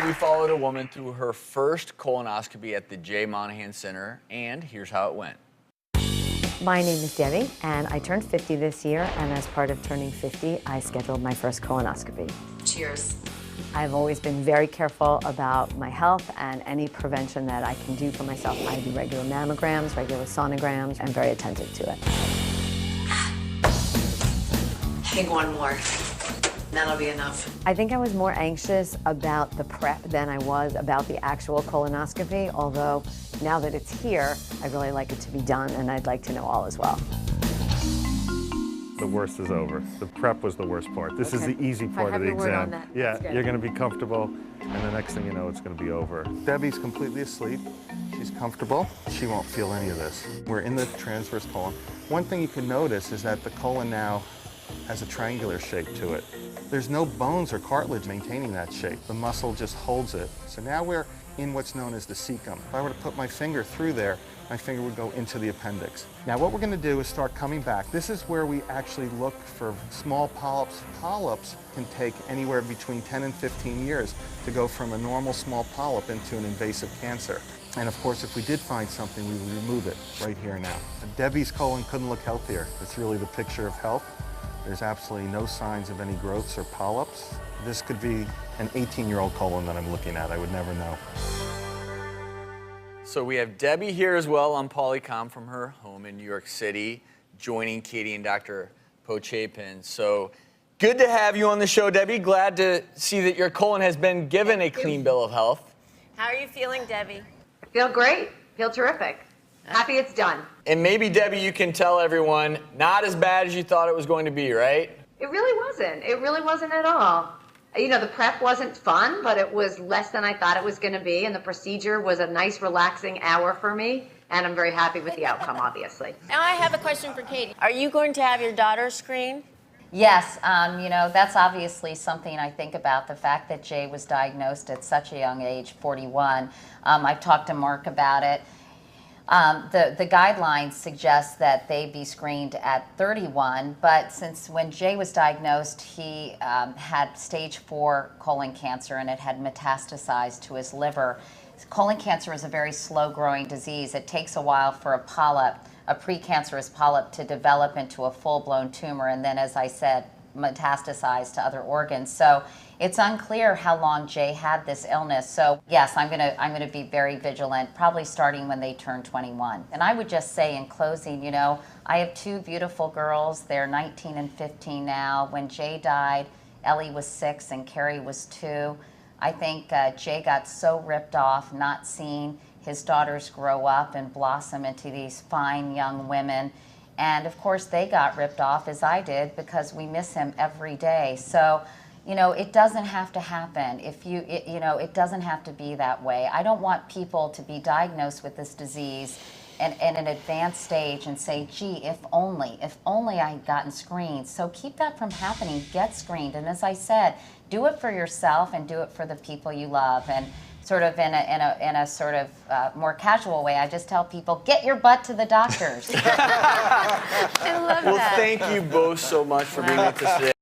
We followed a woman through her first colonoscopy at the J. Monahan Center, and here's how it went. My name is Debbie, and I turned 50 this year, and as part of turning 50, I scheduled my first colonoscopy. Cheers. I've always been very careful about my health and any prevention that I can do for myself. I do regular mammograms, regular sonograms. I'm very attentive to it. I think one more. That'll be enough. I think I was more anxious about the prep than I was about the actual colonoscopy, although now that it's here, I'd really like it to be done, and I'd like to know all as well. The worst is over. The prep was the worst part. This is the easy part of the exam. Yeah, you're going to be comfortable, and the next thing you know, it's going to be over. Debbie's completely asleep. She's comfortable. She won't feel any of this. We're in the transverse colon. One thing you can notice is that the colon now has a triangular shape to it. There's no bones or cartilage maintaining that shape. The muscle just holds it. So now we're in what's known as the cecum. If I were to put my finger through there, my finger would go into the appendix. Now what we're going to do is start coming back. This is where we actually look for small polyps. Polyps can take anywhere between 10 and 15 years to go from a normal small polyp into an invasive cancer. And of course, if we did find something, we would remove it right here now. Debbie's colon couldn't look healthier. It's really the picture of health. There's absolutely no signs of any growths or polyps. This could be an 18-year-old colon that I'm looking at. I would never know. So we have Debbie here as well on Polycom from her home in New York City, joining Katie and Dr. Pochapin. So good to have you on the show, Debbie. Glad to see that your colon has been given a clean bill of health. How are you feeling, Debbie? I feel great. Feel terrific. Happy it's done. And maybe, Debbie, you can tell everyone, not as bad as you thought it was going to be, right? It really wasn't. It really wasn't at all. You know, the prep wasn't fun, but it was less than I thought it was going to be, and the procedure was a nice, relaxing hour for me, and I'm very happy with the outcome, obviously. Now I have a question for Katie. Are you going to have your daughter screened? Yes, you know, that's obviously something I think about, the fact that Jay was diagnosed at such a young age, 41. I've talked to Mark about it. The guidelines suggest that they be screened at 31, but since when Jay was diagnosed, he had stage 4 colon cancer and it had metastasized to his liver. Colon cancer is a very slow-growing disease. It takes a while for a polyp, a precancerous polyp, to develop into a full-blown tumor and then, as I said, metastasize to other organs. So it's unclear how long Jay had this illness. So yes, I'm gonna be very vigilant, probably starting when they turn 21. And I would just say in closing, you know, I have 2 beautiful girls. They're 19 and 15 now. When Jay died, Ellie was 6 and Carrie was 2. I think Jay got so ripped off not seeing his daughters grow up and blossom into these fine young women. And of course they got ripped off, as I did, because we miss him every day. So, you know, it doesn't have to happen. You know, it doesn't have to be that way. I don't want people to be diagnosed with this disease and in an advanced stage and say, gee, if only I had gotten screened. So keep that from happening. Get screened. And as I said, do it for yourself and do it for the people you love. And sort of in a sort of more casual way, I just tell people, get your butt to the doctors. I love that. Well, thank you both so much for being with us today.